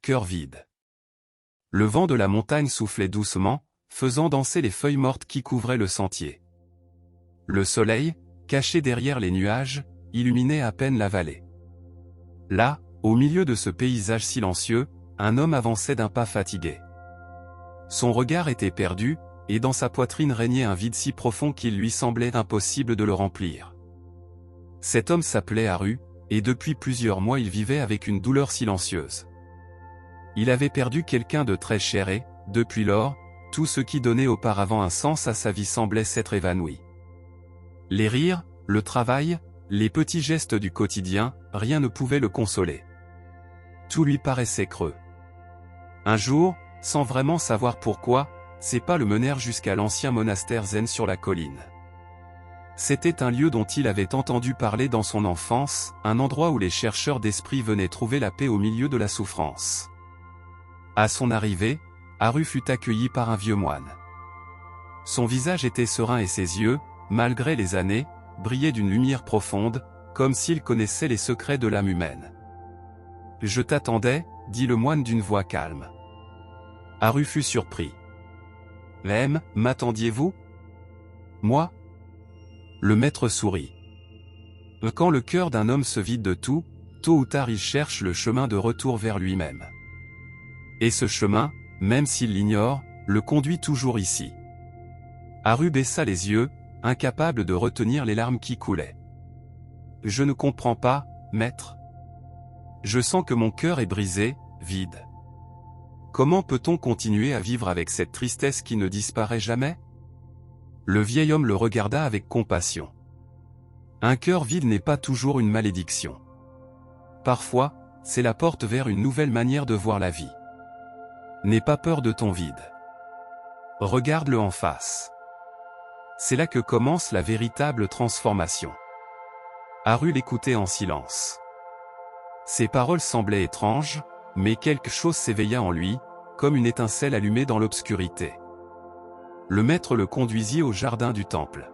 cœur vide. Le vent de la montagne soufflait doucement, faisant danser les feuilles mortes qui couvraient le sentier. Le soleil, caché derrière les nuages, illuminait à peine la vallée. Là, au milieu de ce paysage silencieux, un homme avançait d'un pas fatigué. Son regard était perdu, et dans sa poitrine régnait un vide si profond qu'il lui semblait impossible de le remplir. Cet homme s'appelait Haru, et depuis plusieurs mois il vivait avec une douleur silencieuse. Il avait perdu quelqu'un de très cher et, depuis lors, tout ce qui donnait auparavant un sens à sa vie semblait s'être évanoui. Les rires, le travail, les petits gestes du quotidien, rien ne pouvait le consoler. Tout lui paraissait creux. Un jour, sans vraiment savoir pourquoi, ses pas le menèrent jusqu'à l'ancien monastère zen sur la colline. C'était un lieu dont il avait entendu parler dans son enfance, un endroit où les chercheurs d'esprit venaient trouver la paix au milieu de la souffrance. À son arrivée, Haru fut accueilli par un vieux moine. Son visage était serein et ses yeux, malgré les années, brillaient d'une lumière profonde, comme s'il connaissait les secrets de l'âme humaine. « Je t'attendais, » dit le moine d'une voix calme. Haru fut surpris. « M'attendiez-vous ? Moi ?» Le maître sourit. Quand le cœur d'un homme se vide de tout, tôt ou tard il cherche le chemin de retour vers lui-même. Et ce chemin, même s'il l'ignore, le conduit toujours ici. Haru baissa les yeux, incapable de retenir les larmes qui coulaient. « Je ne comprends pas, maître. Je sens que mon cœur est brisé, vide. Comment peut-on continuer à vivre avec cette tristesse qui ne disparaît jamais ?» Le vieil homme le regarda avec compassion. Un cœur vide n'est pas toujours une malédiction. Parfois, c'est la porte vers une nouvelle manière de voir la vie. N'aie pas peur de ton vide. Regarde-le en face. C'est là que commence la véritable transformation. Haru l'écoutait en silence. Ses paroles semblaient étranges, mais quelque chose s'éveilla en lui, comme une étincelle allumée dans l'obscurité. Le maître le conduisit au jardin du temple.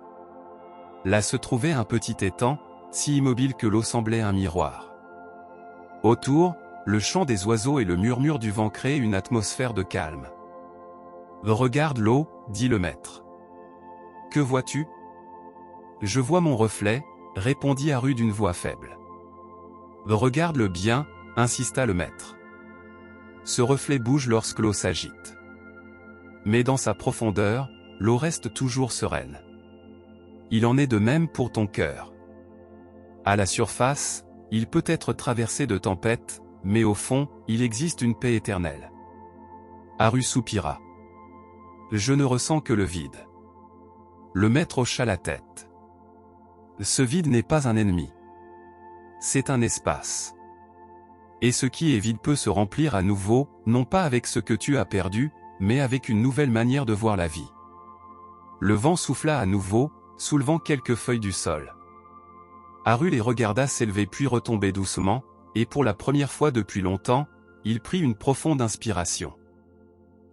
Là se trouvait un petit étang, si immobile que l'eau semblait un miroir. Autour, le chant des oiseaux et le murmure du vent créaient une atmosphère de calme. « Regarde l'eau, » dit le maître. « Que vois-tu ? » « Je vois mon reflet, » répondit Haru d'une voix faible. « Regarde-le bien, » insista le maître. Ce reflet bouge lorsque l'eau s'agite. Mais dans sa profondeur, l'eau reste toujours sereine. Il en est de même pour ton cœur. À la surface, il peut être traversé de tempêtes, mais au fond, il existe une paix éternelle. Haru soupira. Je ne ressens que le vide. Le maître hocha la tête. Ce vide n'est pas un ennemi. C'est un espace. Et ce qui est vide peut se remplir à nouveau, non pas avec ce que tu as perdu, mais avec une nouvelle manière de voir la vie. Le vent souffla à nouveau, soulevant quelques feuilles du sol. Haru les regarda s'élever puis retomber doucement, et pour la première fois depuis longtemps, il prit une profonde inspiration.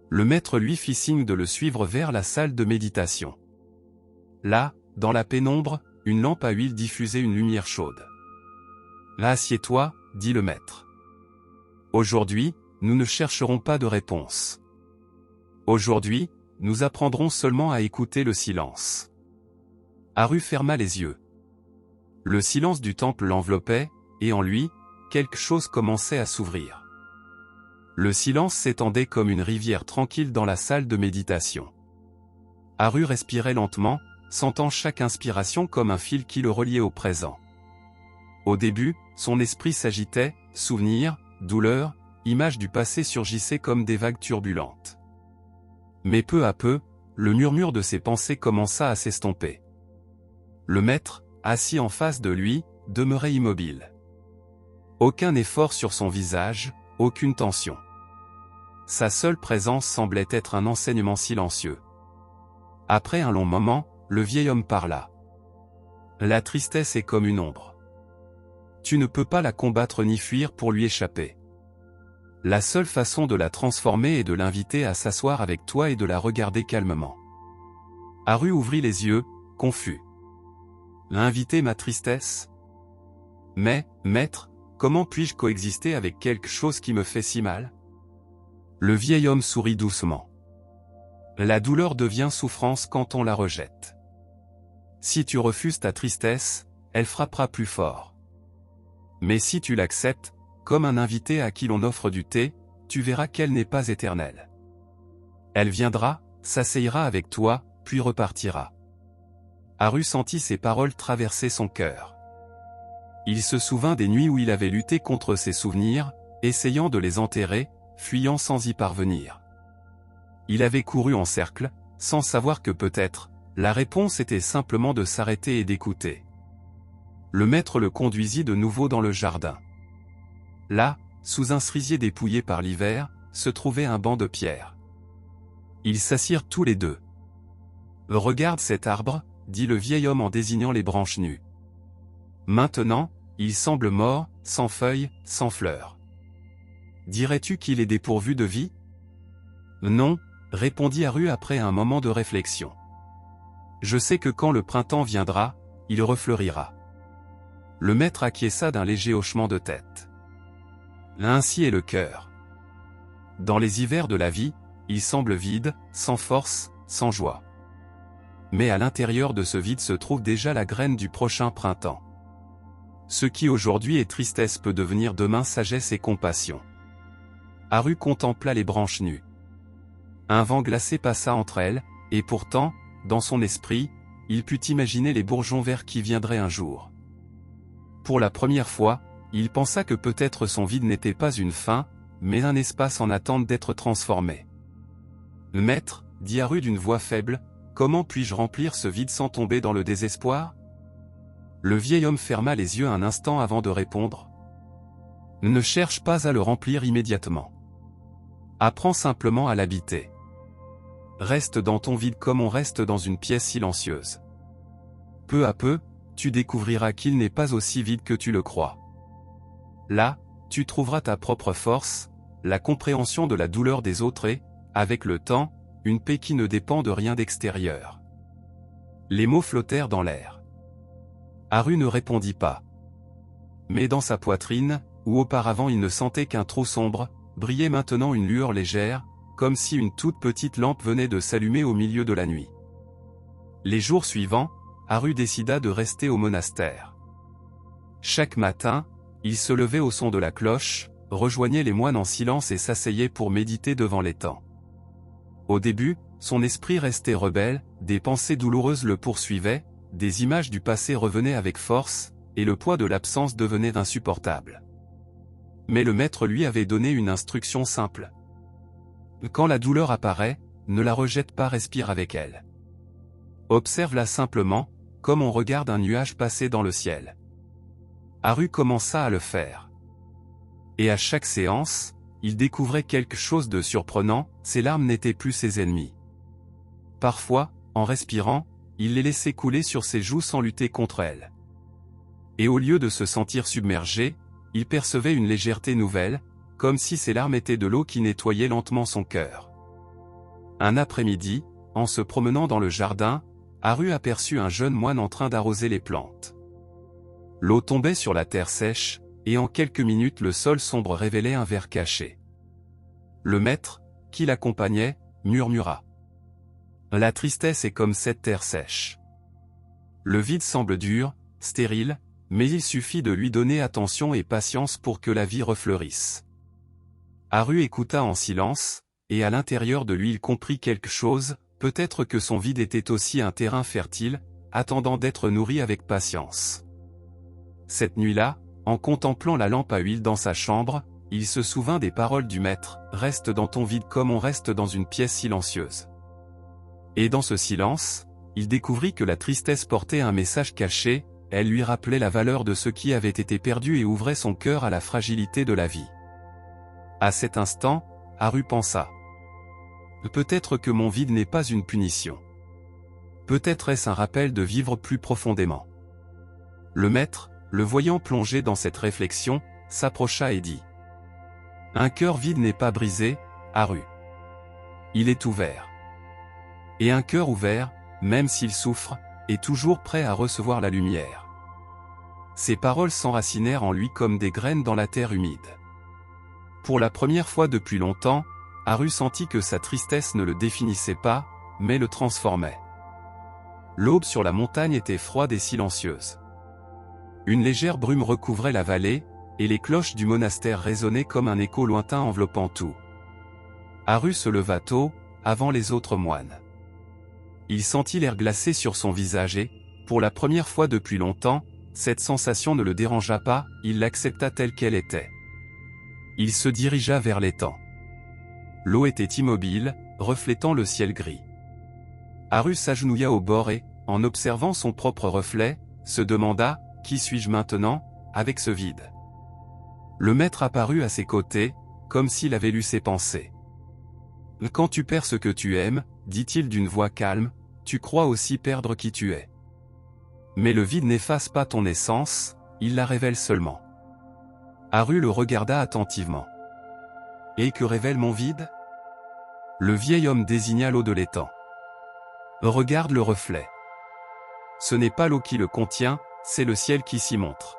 Le maître lui fit signe de le suivre vers la salle de méditation. Là, dans la pénombre, une lampe à huile diffusait une lumière chaude. « Là, assieds-toi, » dit le maître. « Aujourd'hui, nous ne chercherons pas de réponse. Aujourd'hui, nous apprendrons seulement à écouter le silence. » Haru ferma les yeux. Le silence du temple l'enveloppait, et en lui, quelque chose commençait à s'ouvrir. Le silence s'étendait comme une rivière tranquille dans la salle de méditation. Haru respirait lentement, sentant chaque inspiration comme un fil qui le reliait au présent. Au début, son esprit s'agitait, souvenirs, douleurs, images du passé surgissaient comme des vagues turbulentes. Mais peu à peu, le murmure de ses pensées commença à s'estomper. Le maître, assis en face de lui, demeurait immobile. Aucun effort sur son visage, aucune tension. Sa seule présence semblait être un enseignement silencieux. Après un long moment, le vieil homme parla. « La tristesse est comme une ombre. Tu ne peux pas la combattre ni fuir pour lui échapper. La seule façon de la transformer est de l'inviter à s'asseoir avec toi et de la regarder calmement. » Haru ouvrit les yeux, confus. « Inviter ma tristesse ? Mais, maître, comment puis-je coexister avec quelque chose qui me fait si mal ? Le vieil homme sourit doucement. La douleur devient souffrance quand on la rejette. Si tu refuses ta tristesse, elle frappera plus fort. Mais si tu l'acceptes, comme un invité à qui l'on offre du thé, tu verras qu'elle n'est pas éternelle. Elle viendra, s'asseyera avec toi, puis repartira. Haru sentit ces paroles traverser son cœur. Il se souvint des nuits où il avait lutté contre ses souvenirs, essayant de les enterrer, fuyant sans y parvenir. Il avait couru en cercle, sans savoir que peut-être, la réponse était simplement de s'arrêter et d'écouter. Le maître le conduisit de nouveau dans le jardin. Là, sous un cerisier dépouillé par l'hiver, se trouvait un banc de pierre. Ils s'assirent tous les deux. « Regarde cet arbre » dit le vieil homme en désignant les branches nues. « Maintenant, il semble mort, sans feuilles, sans fleurs. Dirais-tu qu'il est dépourvu de vie ? » « Non, » répondit Haru après un moment de réflexion. « Je sais que quand le printemps viendra, il refleurira. » Le maître acquiesça d'un léger hochement de tête. Ainsi est le cœur. Dans les hivers de la vie, il semble vide, sans force, sans joie. Mais à l'intérieur de ce vide se trouve déjà la graine du prochain printemps. Ce qui aujourd'hui est tristesse peut devenir demain sagesse et compassion. Haru contempla les branches nues. Un vent glacé passa entre elles, et pourtant, dans son esprit, il put imaginer les bourgeons verts qui viendraient un jour. Pour la première fois, il pensa que peut-être son vide n'était pas une fin, mais un espace en attente d'être transformé. « Maître, » dit Haru d'une voix faible, « comment puis-je remplir ce vide sans tomber dans le désespoir ?» Le vieil homme ferma les yeux un instant avant de répondre. « Ne cherche pas à le remplir immédiatement. Apprends simplement à l'habiter. Reste dans ton vide comme on reste dans une pièce silencieuse. Peu à peu, tu découvriras qu'il n'est pas aussi vide que tu le crois. Là, tu trouveras ta propre force, la compréhension de la douleur des autres et, avec le temps, une paix qui ne dépend de rien d'extérieur. » Les mots flottèrent dans l'air. Haru ne répondit pas. Mais dans sa poitrine, où auparavant il ne sentait qu'un trou sombre, brillait maintenant une lueur légère, comme si une toute petite lampe venait de s'allumer au milieu de la nuit. Les jours suivants, Haru décida de rester au monastère. Chaque matin, il se levait au son de la cloche, rejoignait les moines en silence et s'asseyait pour méditer devant l'étang. Au début, son esprit restait rebelle, des pensées douloureuses le poursuivaient, des images du passé revenaient avec force, et le poids de l'absence devenait insupportable. Mais le maître lui avait donné une instruction simple. Quand la douleur apparaît, ne la rejette pas, respire avec elle. Observe-la simplement, comme on regarde un nuage passer dans le ciel. Haru commença à le faire. Et à chaque séance, il découvrait quelque chose de surprenant, ses larmes n'étaient plus ses ennemis. Parfois, en respirant, il les laissait couler sur ses joues sans lutter contre elles. Et au lieu de se sentir submergé, il percevait une légèreté nouvelle, comme si ses larmes étaient de l'eau qui nettoyait lentement son cœur. Un après-midi, en se promenant dans le jardin, Haru aperçut un jeune moine en train d'arroser les plantes. L'eau tombait sur la terre sèche, et en quelques minutes le sol sombre révélait un ver caché. Le maître, qui l'accompagnait, murmura. « La tristesse est comme cette terre sèche. Le vide semble dur, stérile, mais il suffit de lui donner attention et patience pour que la vie refleurisse. » Haru écouta en silence, et à l'intérieur de lui il comprit quelque chose, peut-être que son vide était aussi un terrain fertile, attendant d'être nourri avec patience. Cette nuit-là, en contemplant la lampe à huile dans sa chambre, il se souvint des paroles du maître, « Reste dans ton vide comme on reste dans une pièce silencieuse. » Et dans ce silence, il découvrit que la tristesse portait un message caché, elle lui rappelait la valeur de ce qui avait été perdu et ouvrait son cœur à la fragilité de la vie. À cet instant, Haru pensa. Peut-être que mon vide n'est pas une punition. Peut-être est-ce un rappel de vivre plus profondément. Le maître, le voyant plongé dans cette réflexion, s'approcha et dit. Un cœur vide n'est pas brisé, Haru. Il est ouvert. Et un cœur ouvert, même s'il souffre, est toujours prêt à recevoir la lumière. Ces paroles s'enracinèrent en lui comme des graines dans la terre humide. Pour la première fois depuis longtemps, Haru sentit que sa tristesse ne le définissait pas, mais le transformait. L'aube sur la montagne était froide et silencieuse. Une légère brume recouvrait la vallée, et les cloches du monastère résonnaient comme un écho lointain enveloppant tout. Haru se leva tôt, avant les autres moines. Il sentit l'air glacé sur son visage et, pour la première fois depuis longtemps, cette sensation ne le dérangea pas, il l'accepta telle qu'elle était. Il se dirigea vers l'étang. L'eau était immobile, reflétant le ciel gris. Haru s'agenouilla au bord et, en observant son propre reflet, se demanda « Qui suis-je maintenant ?» avec ce vide. Le maître apparut à ses côtés, comme s'il avait lu ses pensées. « Quand tu perds ce que tu aimes, dit-il d'une voix calme, tu crois aussi perdre qui tu es. Mais le vide n'efface pas ton essence, il la révèle seulement. » Haru le regarda attentivement. « Et que révèle mon vide ?» Le vieil homme désigna l'eau de l'étang. « Regarde le reflet. Ce n'est pas l'eau qui le contient, c'est le ciel qui s'y montre.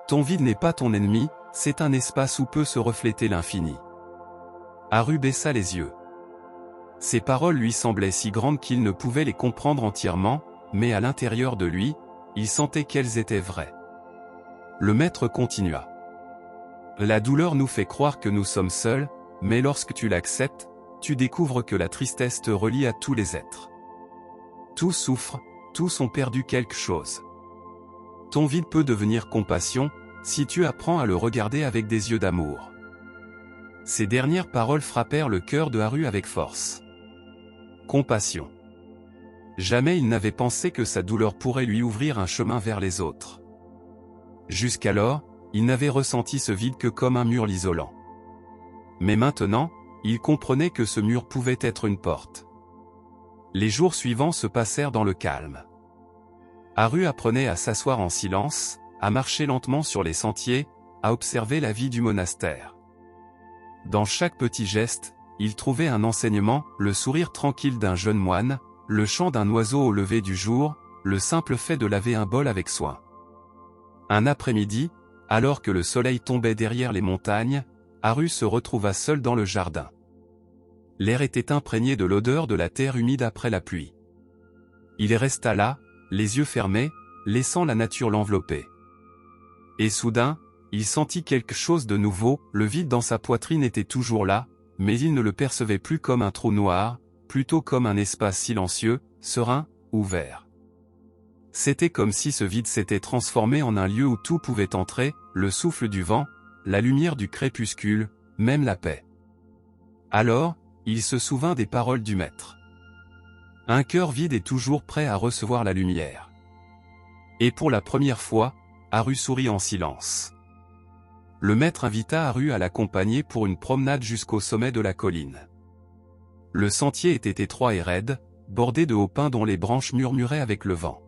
Ton vide n'est pas ton ennemi, c'est un espace où peut se refléter l'infini. » Haru baissa les yeux. Ces paroles lui semblaient si grandes qu'il ne pouvait les comprendre entièrement, mais à l'intérieur de lui, il sentait qu'elles étaient vraies. Le maître continua. « La douleur nous fait croire que nous sommes seuls, mais lorsque tu l'acceptes, tu découvres que la tristesse te relie à tous les êtres. Tous souffrent, tous ont perdu quelque chose. Ton vide peut devenir compassion, si tu apprends à le regarder avec des yeux d'amour. » Ces dernières paroles frappèrent le cœur de Haru avec force. Compassion. Jamais il n'avait pensé que sa douleur pourrait lui ouvrir un chemin vers les autres. Jusqu'alors, il n'avait ressenti ce vide que comme un mur l'isolant. Mais maintenant, il comprenait que ce mur pouvait être une porte. Les jours suivants se passèrent dans le calme. Haru apprenait à s'asseoir en silence, à marcher lentement sur les sentiers, à observer la vie du monastère. Dans chaque petit geste, il trouvait un enseignement, le sourire tranquille d'un jeune moine, le chant d'un oiseau au lever du jour, le simple fait de laver un bol avec soin. Un après-midi, alors que le soleil tombait derrière les montagnes, Haru se retrouva seul dans le jardin. L'air était imprégné de l'odeur de la terre humide après la pluie. Il resta là, les yeux fermés, laissant la nature l'envelopper. Et soudain, il sentit quelque chose de nouveau, le vide dans sa poitrine était toujours là, mais il ne le percevait plus comme un trou noir, plutôt comme un espace silencieux, serein, ouvert. C'était comme si ce vide s'était transformé en un lieu où tout pouvait entrer, le souffle du vent, la lumière du crépuscule, même la paix. Alors, il se souvint des paroles du maître. Un cœur vide est toujours prêt à recevoir la lumière. Et pour la première fois, Haru sourit en silence. Le maître invita Haru à l'accompagner pour une promenade jusqu'au sommet de la colline. Le sentier était étroit et raide, bordé de hauts pins dont les branches murmuraient avec le vent.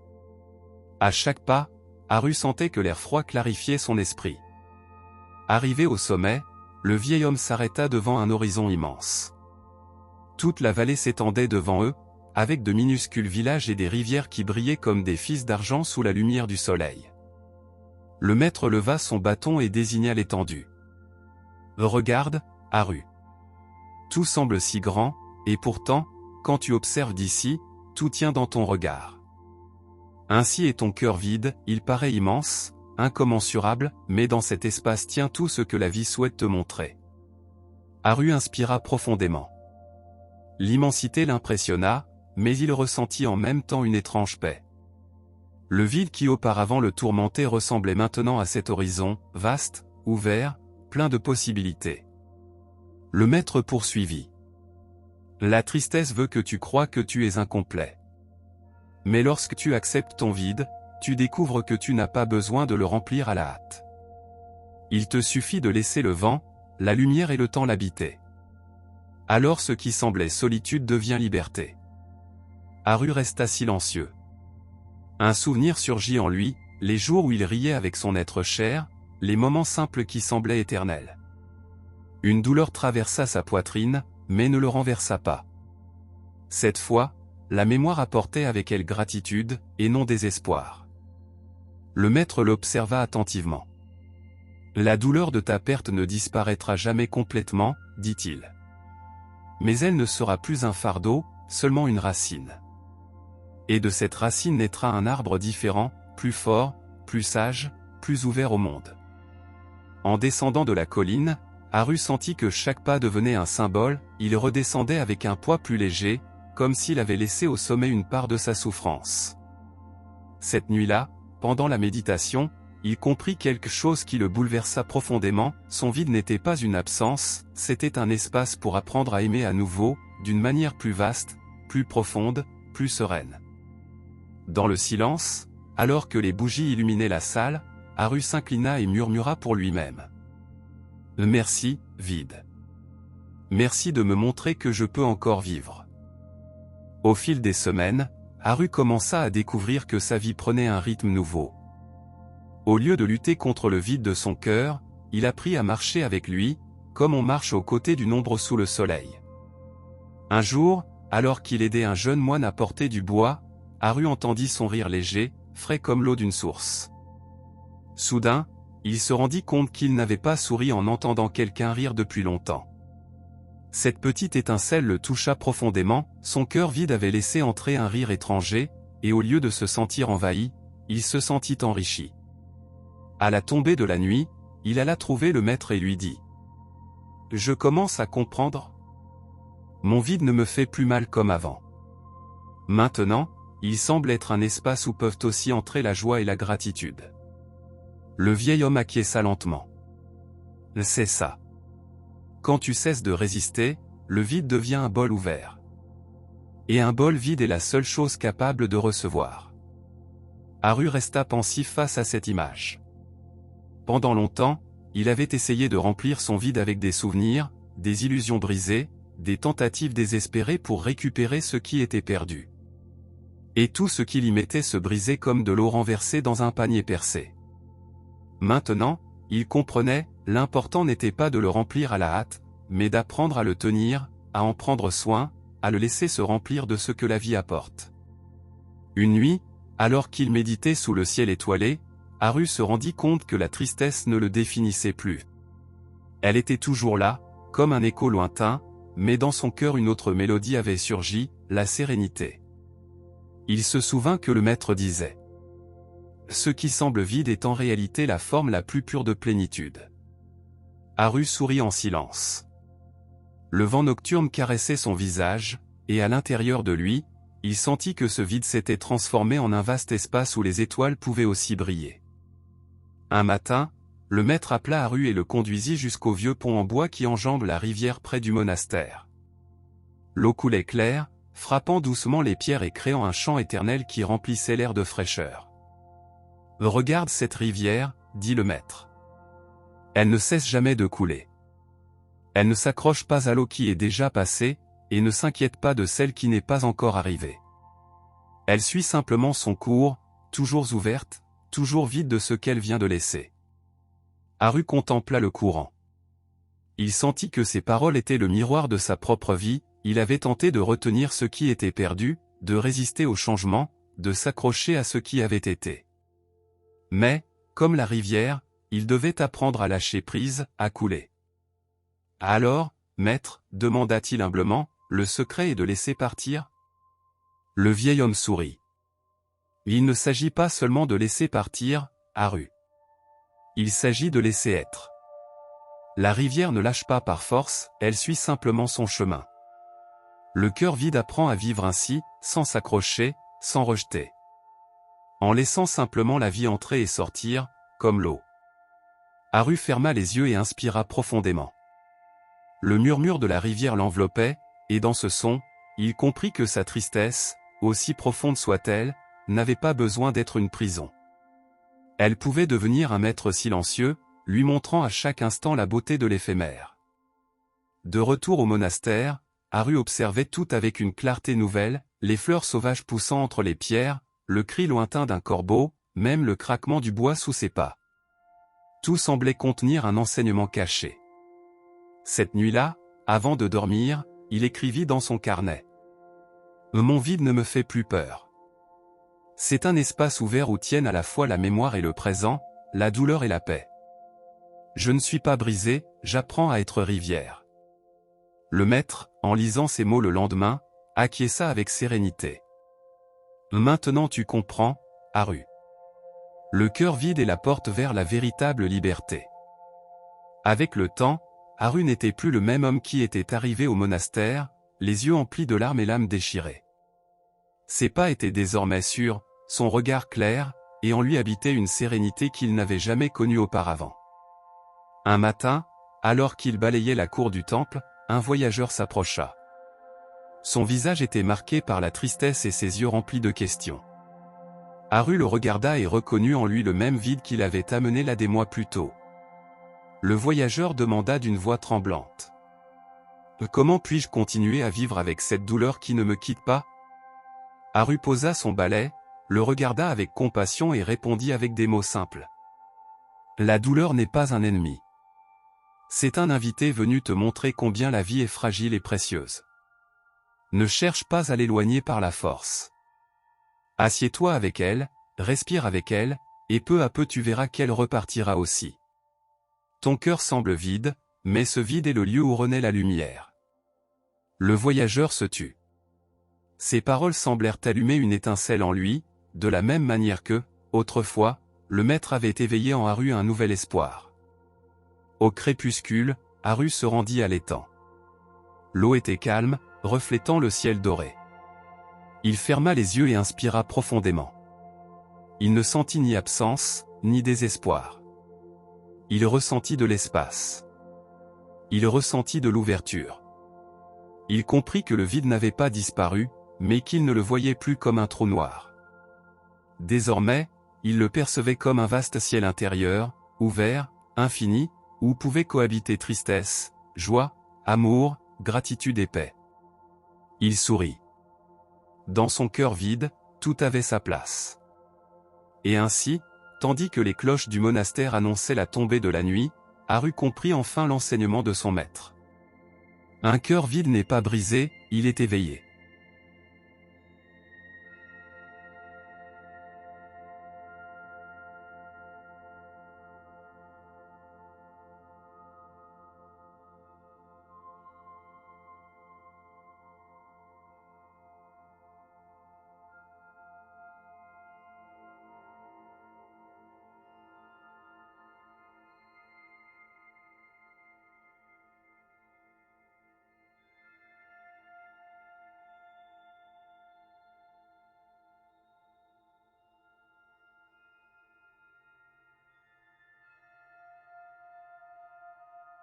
À chaque pas, Haru sentait que l'air froid clarifiait son esprit. Arrivé au sommet, le vieil homme s'arrêta devant un horizon immense. Toute la vallée s'étendait devant eux, avec de minuscules villages et des rivières qui brillaient comme des fils d'argent sous la lumière du soleil. Le maître leva son bâton et désigna l'étendue. « Regarde, Haru. Tout semble si grand, et pourtant, quand tu observes d'ici, tout tient dans ton regard. Ainsi est ton cœur vide, il paraît immense, incommensurable, mais dans cet espace tient tout ce que la vie souhaite te montrer. » Haru inspira profondément. L'immensité l'impressionna, mais il ressentit en même temps une étrange paix. Le vide qui auparavant le tourmentait ressemblait maintenant à cet horizon, vaste, ouvert, plein de possibilités. Le maître poursuivit. « La tristesse veut que tu crois que tu es incomplet. Mais lorsque tu acceptes ton vide, tu découvres que tu n'as pas besoin de le remplir à la hâte. Il te suffit de laisser le vent, la lumière et le temps l'habiter. Alors ce qui semblait solitude devient liberté. » Haru resta silencieux. Un souvenir surgit en lui, les jours où il riait avec son être cher, les moments simples qui semblaient éternels. Une douleur traversa sa poitrine, mais ne le renversa pas. Cette fois, la mémoire apportait avec elle gratitude, et non désespoir. Le maître l'observa attentivement. « La douleur de ta perte ne disparaîtra jamais complètement, dit-il. Mais elle ne sera plus un fardeau, seulement une racine. Et de cette racine naîtra un arbre différent, plus fort, plus sage, plus ouvert au monde. En descendant de la colline, Haru sentit que chaque pas devenait un symbole, il redescendait avec un poids plus léger, comme s'il avait laissé au sommet une part de sa souffrance. Cette nuit-là, pendant la méditation, il comprit quelque chose qui le bouleversa profondément, son vide n'était pas une absence, c'était un espace pour apprendre à aimer à nouveau, d'une manière plus vaste, plus profonde, plus sereine. Dans le silence, alors que les bougies illuminaient la salle, Haru s'inclina et murmura pour lui-même. « Merci, vide. Merci de me montrer que je peux encore vivre. » Au fil des semaines, Haru commença à découvrir que sa vie prenait un rythme nouveau. Au lieu de lutter contre le vide de son cœur, il apprit à marcher avec lui, comme on marche aux côtés d'une ombre sous le soleil. Un jour, alors qu'il aidait un jeune moine à porter du bois, Haru entendit son rire léger, frais comme l'eau d'une source. Soudain, il se rendit compte qu'il n'avait pas souri en entendant quelqu'un rire depuis longtemps. Cette petite étincelle le toucha profondément, son cœur vide avait laissé entrer un rire étranger, et au lieu de se sentir envahi, il se sentit enrichi. À la tombée de la nuit, il alla trouver le maître et lui dit « Je commence à comprendre. Mon vide ne me fait plus mal comme avant. Maintenant, il semble être un espace où peuvent aussi entrer la joie et la gratitude. » Le vieil homme acquiesça lentement. « C'est ça. Quand tu cesses de résister, le vide devient un bol ouvert. Et un bol vide est la seule chose capable de recevoir. » Haru resta pensif face à cette image. Pendant longtemps, il avait essayé de remplir son vide avec des souvenirs, des illusions brisées, des tentatives désespérées pour récupérer ce qui était perdu. Et tout ce qu'il y mettait se brisait comme de l'eau renversée dans un panier percé. Maintenant, il comprenait, l'important n'était pas de le remplir à la hâte, mais d'apprendre à le tenir, à en prendre soin, à le laisser se remplir de ce que la vie apporte. Une nuit, alors qu'il méditait sous le ciel étoilé, Haru se rendit compte que la tristesse ne le définissait plus. Elle était toujours là, comme un écho lointain, mais dans son cœur une autre mélodie avait surgi, la sérénité. Il se souvint que le maître disait « Ce qui semble vide est en réalité la forme la plus pure de plénitude. » Haru sourit en silence. Le vent nocturne caressait son visage, et à l'intérieur de lui, il sentit que ce vide s'était transformé en un vaste espace où les étoiles pouvaient aussi briller. Un matin, le maître appela Haru et le conduisit jusqu'au vieux pont en bois qui enjambe la rivière près du monastère. L'eau coulait claire, frappant doucement les pierres et créant un chant éternel qui remplissait l'air de fraîcheur. « Regarde cette rivière, dit le maître. Elle ne cesse jamais de couler. Elle ne s'accroche pas à l'eau qui est déjà passée, et ne s'inquiète pas de celle qui n'est pas encore arrivée. Elle suit simplement son cours, toujours ouverte, toujours vide de ce qu'elle vient de laisser. » Haru contempla le courant. Il sentit que ces paroles étaient le miroir de sa propre vie, il avait tenté de retenir ce qui était perdu, de résister au changement, de s'accrocher à ce qui avait été. Mais, comme la rivière, il devait apprendre à lâcher prise, à couler. « Alors, maître, demanda-t-il humblement, le secret est de laisser partir ?» Le vieil homme sourit. « Il ne s'agit pas seulement de laisser partir, Haru. Il s'agit de laisser être. La rivière ne lâche pas par force, elle suit simplement son chemin. Le cœur vide apprend à vivre ainsi, sans s'accrocher, sans rejeter. En laissant simplement la vie entrer et sortir, comme l'eau. » Haru ferma les yeux et inspira profondément. Le murmure de la rivière l'enveloppait, et dans ce son, il comprit que sa tristesse, aussi profonde soit-elle, n'avait pas besoin d'être une prison. Elle pouvait devenir un maître silencieux, lui montrant à chaque instant la beauté de l'éphémère. De retour au monastère, Haru observait tout avec une clarté nouvelle, les fleurs sauvages poussant entre les pierres, le cri lointain d'un corbeau, même le craquement du bois sous ses pas. Tout semblait contenir un enseignement caché. Cette nuit-là, avant de dormir, il écrivit dans son carnet. « Mon vide ne me fait plus peur. C'est un espace ouvert où tiennent à la fois la mémoire et le présent, la douleur et la paix. Je ne suis pas brisé, j'apprends à être rivière. » Le maître, en lisant ces mots le lendemain, acquiesça avec sérénité. Maintenant tu comprends, Haru. Le cœur vide est la porte vers la véritable liberté. Avec le temps, Haru n'était plus le même homme qui était arrivé au monastère, les yeux emplis de larmes et l'âme déchirée. Ses pas étaient désormais sûrs, son regard clair, et en lui habitait une sérénité qu'il n'avait jamais connue auparavant. Un matin, alors qu'il balayait la cour du temple, un voyageur s'approcha. Son visage était marqué par la tristesse et ses yeux remplis de questions. Haru le regarda et reconnut en lui le même vide qu'il avait amené là des mois plus tôt. Le voyageur demanda d'une voix tremblante. « Comment puis-je continuer à vivre avec cette douleur qui ne me quitte pas ?» Haru posa son balai, le regarda avec compassion et répondit avec des mots simples. « La douleur n'est pas un ennemi. C'est un invité venu te montrer combien la vie est fragile et précieuse. Ne cherche pas à l'éloigner par la force. Assieds-toi avec elle, respire avec elle, et peu à peu tu verras qu'elle repartira aussi. Ton cœur semble vide, mais ce vide est le lieu où renaît la lumière. » Le voyageur se tut. Ces paroles semblèrent allumer une étincelle en lui, de la même manière que, autrefois, le maître avait éveillé en Haru un nouvel espoir. Au crépuscule, Haru se rendit à l'étang. L'eau était calme, reflétant le ciel doré. Il ferma les yeux et inspira profondément. Il ne sentit ni absence, ni désespoir. Il ressentit de l'espace. Il ressentit de l'ouverture. Il comprit que le vide n'avait pas disparu, mais qu'il ne le voyait plus comme un trou noir. Désormais, il le percevait comme un vaste ciel intérieur, ouvert, infini, où pouvaient cohabiter tristesse, joie, amour, gratitude et paix. Il sourit. Dans son cœur vide, tout avait sa place. Et ainsi, tandis que les cloches du monastère annonçaient la tombée de la nuit, Haru comprit enfin l'enseignement de son maître. Un cœur vide n'est pas brisé, il est éveillé.